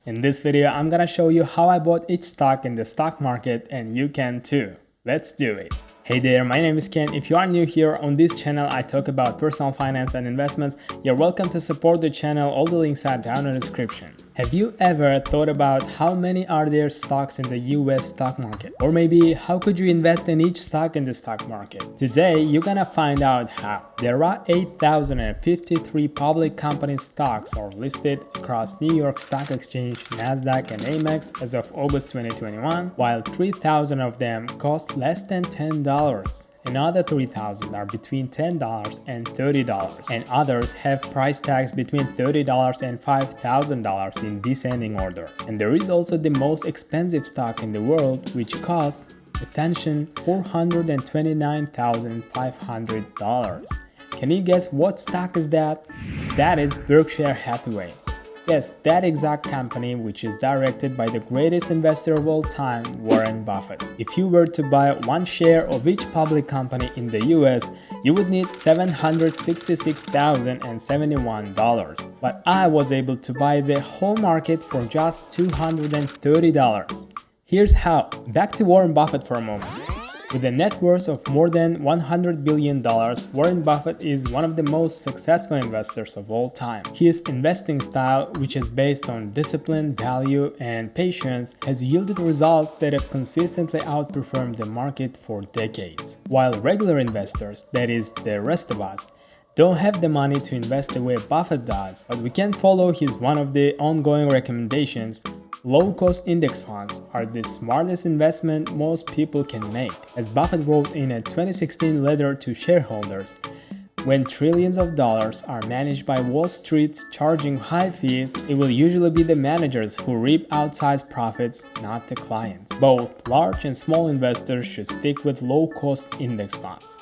In this video, I'm gonna show you how I bought each stock in the stock market, and you can too. Let's do it. Hey there, my name is Ken. If you are new here on this channel, I talk about personal finance and investments. You're welcome to support the channel. All the links are down in the description. Have you ever thought about how many are there stocks in the US stock market? Or maybe how could you invest in each stock in the stock market? Today, you're gonna find out how. There are 8,053 public company stocks are listed across New York Stock Exchange, NASDAQ and AMEX as of August 2021, while 3,000 of them cost less than $10. Another 3,000 are between $10 and $30, and others have price tags between $30 and $5,000 in descending order. And there is also the most expensive stock in the world, which costs, attention, $429,500. Can you guess what stock is that? That is Berkshire Hathaway. Yes, that exact company which is directed by the greatest investor of all time, Warren Buffett. If you were to buy one share of each public company in the US, you would need $766,071. But I was able to buy the whole market for just $230. Here's how. Back to Warren Buffett for a moment. With a net worth of more than $100 billion, Warren Buffett is one of the most successful investors of all time. His investing style, which is based on discipline, value, and patience, has yielded results that have consistently outperformed the market for decades. While regular investors, that is, the rest of us, don't have the money to invest the way Buffett does, but we can follow his one of the ongoing recommendations. Low-cost index funds are the smartest investment most people can make. As Buffett wrote in a 2016 letter to shareholders, when trillions of dollars are managed by Wall Street charging high fees, it will usually be the managers who reap outsized profits, not the clients. Both large and small investors should stick with low-cost index funds.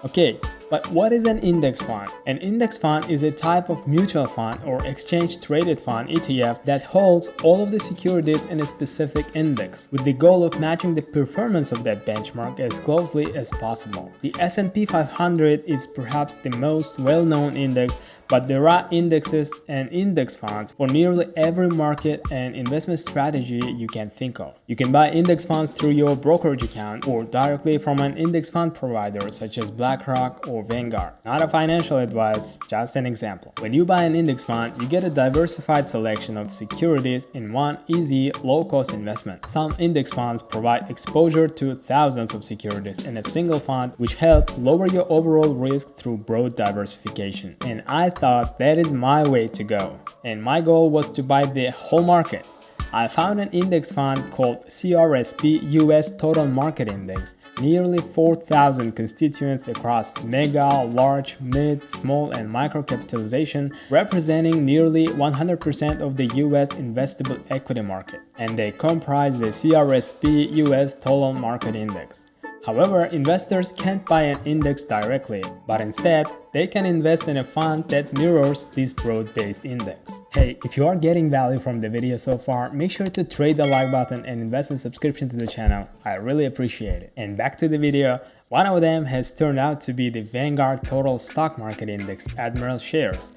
Okay, but what is an index fund? An index fund is a type of mutual fund or exchange-traded fund (ETF) that holds all of the securities in a specific index, with the goal of matching the performance of that benchmark as closely as possible. The S&P 500 is perhaps the most well-known index, but there are indexes and index funds for nearly every market and investment strategy you can think of. You can buy index funds through your brokerage account or directly from an index fund provider such as BlackRock or Vanguard. Not a financial advice, just an example. When you buy an index fund, you get a diversified selection of securities in one easy, low-cost investment. Some index funds provide exposure to thousands of securities in a single fund, which helps lower your overall risk through broad diversification. And I thought that is my way to go. And my goal was to buy the whole market. I found an index fund called CRSP US Total Market Index. Nearly 4,000 constituents across mega, large, mid, small, and micro capitalization, representing nearly 100% of the US investable equity market, and they comprise the CRSP US Total Market Index. However, investors can't buy an index directly, but instead, they can invest in a fund that mirrors this broad-based index. Hey, if you are getting value from the video so far, make sure to trade the like button and invest in subscription to the channel. I really appreciate it. And back to the video, one of them has turned out to be the Vanguard Total Stock Market Index Admiral Shares,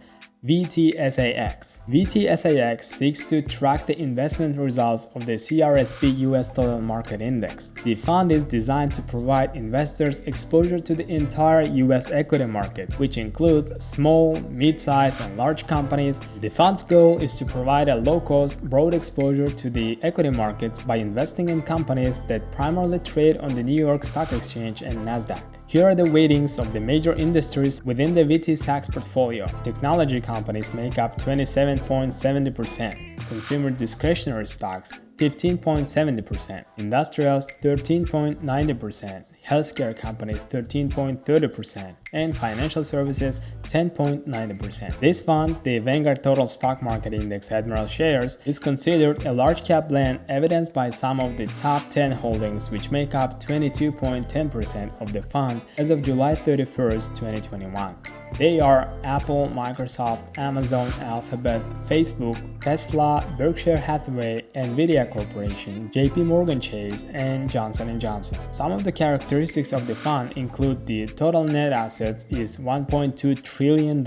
VTSAX. VTSAX seeks to track the investment results of the CRSP US Total Market Index. The fund is designed to provide investors exposure to the entire US equity market, which includes small, mid-sized, and large companies. The fund's goal is to provide a low-cost, broad exposure to the equity markets by investing in companies that primarily trade on the New York Stock Exchange and NASDAQ. Here are the weightings of the major industries within the VTSAX portfolio. Technology companies make up 27.70%, consumer discretionary stocks 15.70%, industrials 13.90%, healthcare companies 13.30%, and financial services 10.90%. This fund, the Vanguard Total Stock Market Index Admiral Shares, is considered a large cap blend evidenced by some of the top 10 holdings, which make up 22.10% of the fund as of July 31st, 2021. They are Apple, Microsoft, Amazon, Alphabet, Facebook, Tesla, Berkshire Hathaway, Nvidia Corporation, JP Morgan Chase, and Johnson & Johnson. Some of the characteristics of the fund include the total net assets is $1.2 trillion,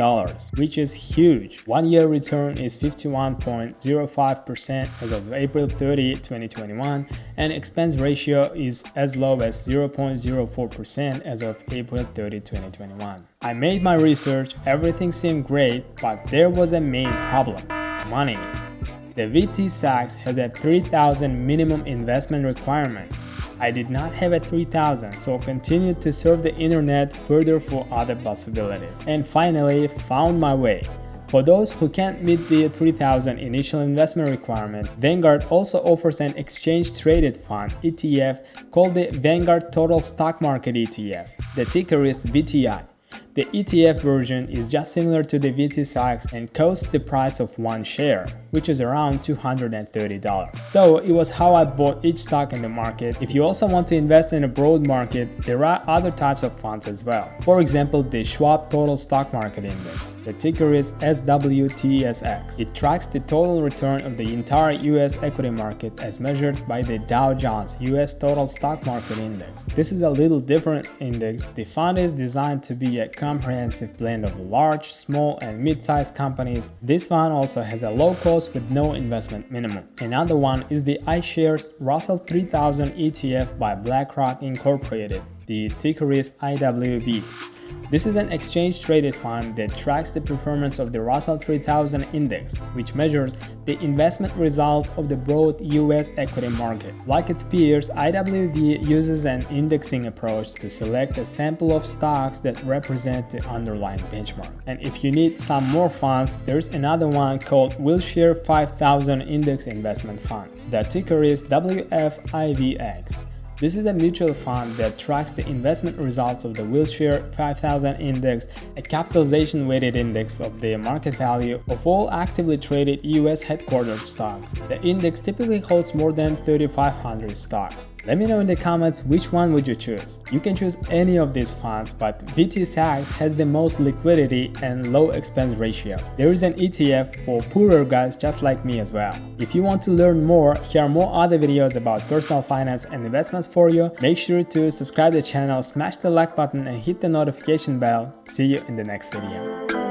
which is huge. 1 year return is 51.05% as of April 30, 2021, and expense ratio is as low as 0.04% as of April 30, 2021. I made my research, everything seemed great, but there was a main problem: money. The VT Sachs has a 3,000 minimum investment requirement. I did not have a 3,000, so continued to surf the internet further for other possibilities, and finally found my way. For those who can't meet the 3,000 initial investment requirement, Vanguard also offers an exchange-traded fund (ETF) called the Vanguard Total Stock Market ETF. The ticker is VTI. The ETF version is just similar to the VT Sachs and costs the price of one share, which is around $230. So it was how I bought each stock in the market. If you also want to invest in a broad market, there are other types of funds as well. For example, the Schwab Total Stock Market Index. The ticker is SWTSX. It tracks the total return of the entire US equity market as measured by the Dow Jones US Total Stock Market Index. This is a little different index. The fund is designed to be a comprehensive blend of large, small, and mid-sized companies. This fund also has a low cost with no investment minimum. Another one is the iShares Russell 3000 ETF by BlackRock Incorporated. The ticker is IWV. This is an exchange-traded fund that tracks the performance of the Russell 3000 index, which measures the investment results of the broad US equity market. Like its peers, IWV uses an indexing approach to select a sample of stocks that represent the underlying benchmark. And if you need some more funds, there's another one called Wilshire 5000 Index Investment Fund. The ticker is WFIVX. This is a mutual fund that tracks the investment results of the Wilshire 5000 Index, a capitalization-weighted index of the market value of all actively traded US headquartered stocks. The index typically holds more than 3,500 stocks. Let me know in the comments which one would you choose. You can choose any of these funds, but VT Sachs has the most liquidity and low expense ratio. There is an ETF for poorer guys just like me as well. If you want to learn more, here are more other videos about personal finance and investments for you. Make sure to subscribe to the channel, smash the like button and hit the notification bell. See you in the next video.